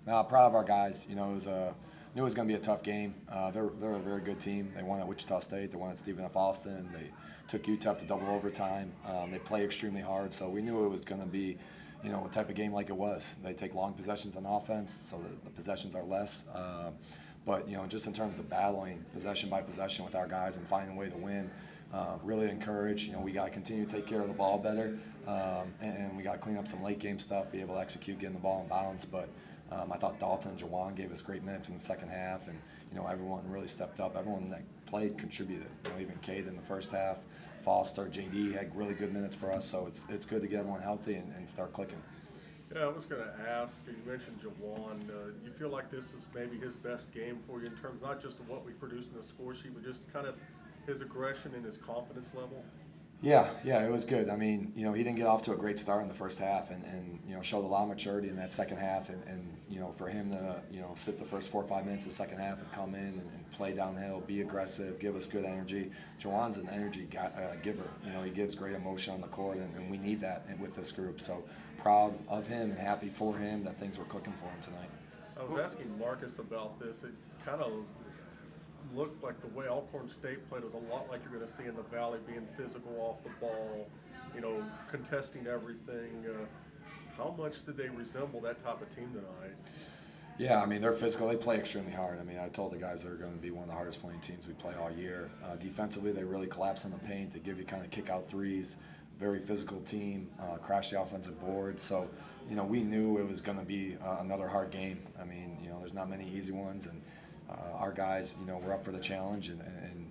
Now, proud of our guys. You know, knew it was going to be a tough game. They're a very good team. They won at Wichita State. They won at Stephen F. Austin. They took UTEP to double overtime. They play extremely hard, so we knew it was going to be, you know, a type of game like it was. They take long possessions on offense, so the possessions are less. But you know, just in terms of battling possession by possession with our guys and finding a way to win, really encouraged. You know, we got to continue to take care of the ball better, and we got to clean up some late game stuff, be able to execute, getting the ball in bounds. But I thought Dalton and Jawaun gave us great minutes in the second half, and you know, everyone really stepped up. Everyone that played contributed. You know, even Cade in the first half, Foster, JD had really good minutes for us. So it's good to get everyone healthy and start clicking. Yeah, I was going to ask, you mentioned Jawaun. You feel like this is maybe his best game for you in terms not just of what we produced in the score sheet, but just kind of his aggression and his confidence level? Yeah, it was good. I mean, you know, he didn't get off to a great start in the first half and you know, showed a lot of maturity in that second half. And you know, for him to, you know, sit the first 4 or 5 minutes of the second half and come in and play downhill, be aggressive, give us good energy. Jawan's an energy giver. You know, he gives great emotion on the court, and we need that with this group. So proud of him and happy for him that things were clicking for him tonight. I was asking Marcus about this. It kind of looked like the way Alcorn State played was a lot like you're going to see in the Valley, being physical off the ball, you know, contesting everything. How much did they resemble that type of team tonight? Yeah, I mean, they're physical. They play extremely hard. I mean, I told the guys they're going to be one of the hardest playing teams we play all year. Defensively, they really collapse in the paint. They give you kind of kick-out threes. Very physical team, crash the offensive board. So, you know, we knew it was going to be another hard game. I mean, you know, there's not many easy ones, and our guys, you know, were up for the challenge, and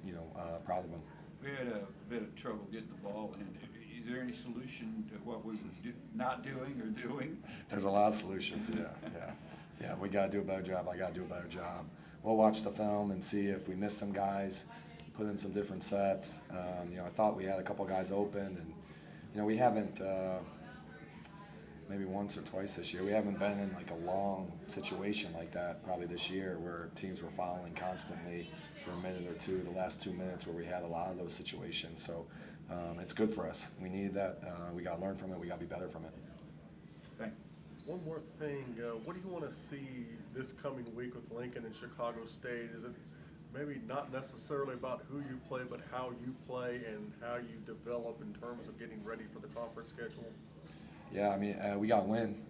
you know, proud of them. We had a bit of trouble getting the ball in. Is there any solution to what we were not doing or doing? There's a lot of solutions. Yeah. We got to do a better job. I got to do a better job. We'll watch the film and see if we missed some guys, put in some different sets. You know, I thought we had a couple guys open, and you know, we haven't. Maybe once or twice this year. We haven't been in like a long situation like that probably this year where teams were fouling constantly for a minute or two, the last 2 minutes where we had a lot of those situations. So it's good for us. We need that. We got to learn from it. We got to be better from it. Thank you. One more thing. What do you want to see this coming week with Lincoln and Chicago State? Is it maybe not necessarily about who you play, but how you play and how you develop in terms of getting ready for the conference schedule? Yeah, I mean, we got to win.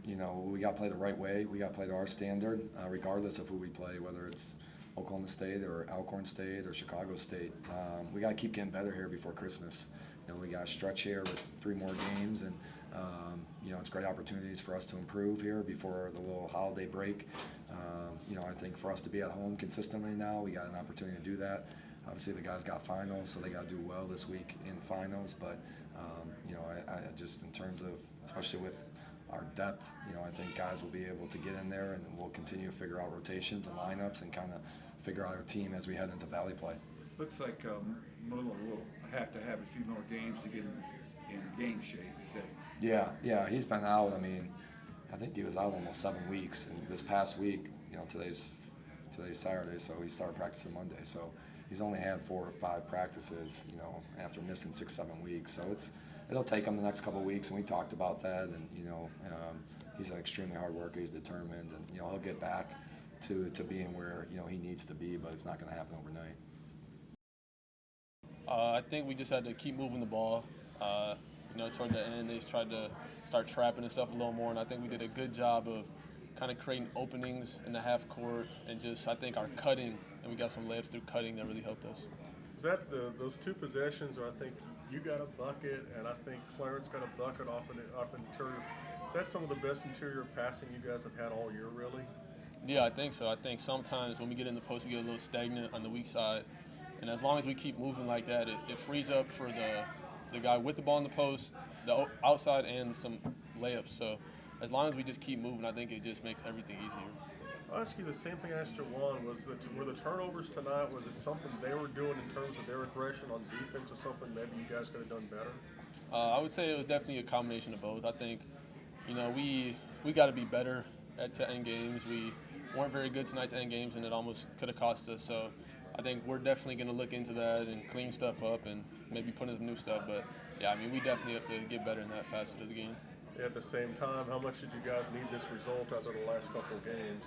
You know, we got to play the right way. We got to play to our standard, regardless of who we play, whether it's Oklahoma State or Alcorn State or Chicago State. We got to keep getting better here before Christmas. You know, we got to stretch here with 3 more games, and you know, it's great opportunities for us to improve here before the little holiday break. You know, I think for us to be at home consistently now, we got an opportunity to do that. Obviously, the guys got finals, so they got to do well this week in finals. But you know, I just in terms of, especially with our depth, you know, I think guys will be able to get in there, and we'll continue to figure out rotations and lineups and kind of figure out our team as we head into Valley play. Looks like Mullen will have to have a few more games to get in game shape. Is that? Yeah, he's been out. I mean, I think he was out almost 7 weeks, and this past week, you know, today's Saturday, so he started practicing Monday. So he's only had 4 or 5 practices, you know, after missing 6-7 weeks. So it'll take him the next couple of weeks, and we talked about that. And you know, he's an extremely hard worker. He's determined, and you know, he'll get back to being where, you know, he needs to be. But it's not going to happen overnight. I think we just had to keep moving the ball. You know, toward the end, they tried to start trapping and stuff a little more, and I think we did a good job of kind of creating openings in the half court, and just I think our cutting, and we got some layups through cutting that really helped us. Was that those 2 possessions where I think you got a bucket and I think Clarence got a bucket off interior? Is that some of the best interior passing you guys have had all year, really? Yeah, I think so. I think sometimes when we get in the post, we get a little stagnant on the weak side, and as long as we keep moving like that, it frees up for the guy with the ball in the post, the outside, and some layups. So as long as we just keep moving, I think it just makes everything easier. I'll ask you the same thing I asked Jawaun. Were the turnovers tonight, was it something they were doing in terms of their aggression on defense, or something maybe you guys could have done better? I would say it was definitely a combination of both. I think, you know, we got to be better to end games. We weren't very good tonight to end games, and it almost could have cost us. So I think we're definitely going to look into that and clean stuff up and maybe put in some new stuff. But, yeah, I mean, we definitely have to get better in that facet of the game. At the same time, how much did you guys need this result after the last couple of games?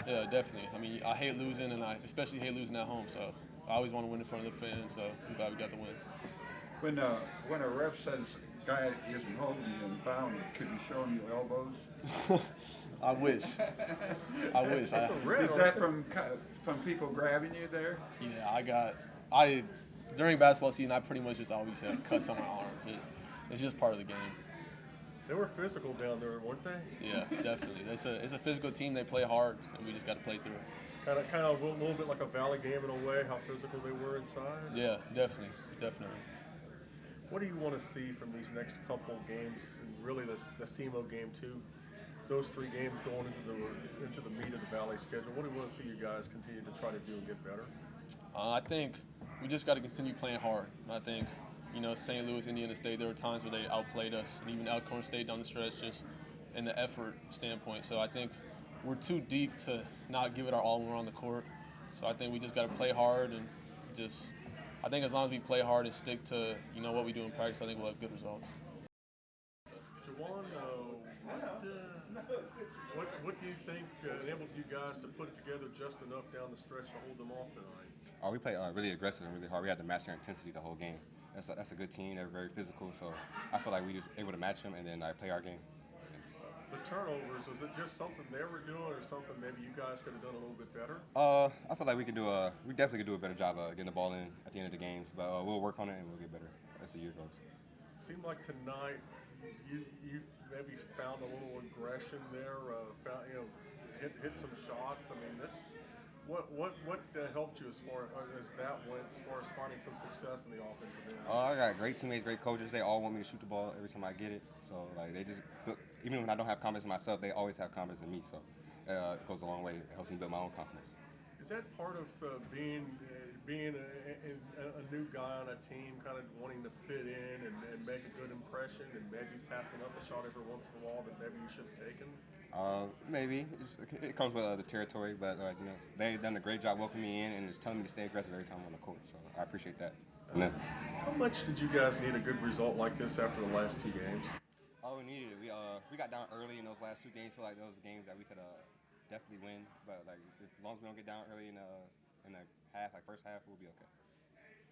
Yeah, definitely. I mean, I hate losing, and I especially hate losing at home. So I always want to win in front of the fans. So I'm glad we got the win. When a ref says guy isn't holding you and fouling you, could you show him your elbows? I wish. I wish. Is that from people grabbing you there? Yeah, during basketball season, I pretty much just always had cuts on my arms. It's just part of the game. They were physical down there, weren't they? Yeah, definitely. It's a physical team. They play hard, and we just got to play through it. Kind of a little bit like a Valley game in a way, how physical they were inside. Yeah, definitely. What do you want to see from these next couple games, and really the SEMO game too? Those 3 games going into the meat of the Valley schedule. What do you want to see you guys continue to try to do and get better? I think we just got to continue playing hard. I think, St. Louis, Indiana State, there were times where they outplayed us, and even Alcorn State down the stretch, just in the effort standpoint. So I think we're too deep to not give it our all when we're on the court. So I think we just got to play hard and I think as long as we play hard and stick to what we do in practice, I think we'll have good results. Jawaun, what do you think enabled you guys to put it together just enough down the stretch to hold them off tonight? We played really aggressive and really hard. We had to match their intensity the whole game. That's a good team. They're very physical, so I feel like we were able to match them and then play our game. The turnovers, was it just something they were doing or something maybe you guys could have done a little bit better? I feel like we definitely could do a better job getting the ball in at the end of the games, but we'll work on it and we'll get better as the year goes. Seemed like tonight you maybe found a little aggression there, hit some shots. I mean, what helped you as far as that went, as far as finding some success in the offensive end? I got great teammates, great coaches. They all want me to shoot the ball every time I get it. So even when I don't have confidence in myself, they always have confidence in me. So it goes a long way. It helps me build my own confidence. Is that part of being a new guy on a team, kind of wanting to fit in and make a good impression, and maybe passing up a shot every once in a while that maybe you should have taken? Maybe it comes with the territory, but they've done a great job welcoming me in and just telling me to stay aggressive every time I'm on the court. So I appreciate that. How much did you guys need a good result like this after the last 2 games? Oh, we needed it. We got down early in those last 2 games. Feel like those games that we could definitely win. But as long as we don't get down early in the half, first half, we'll be okay.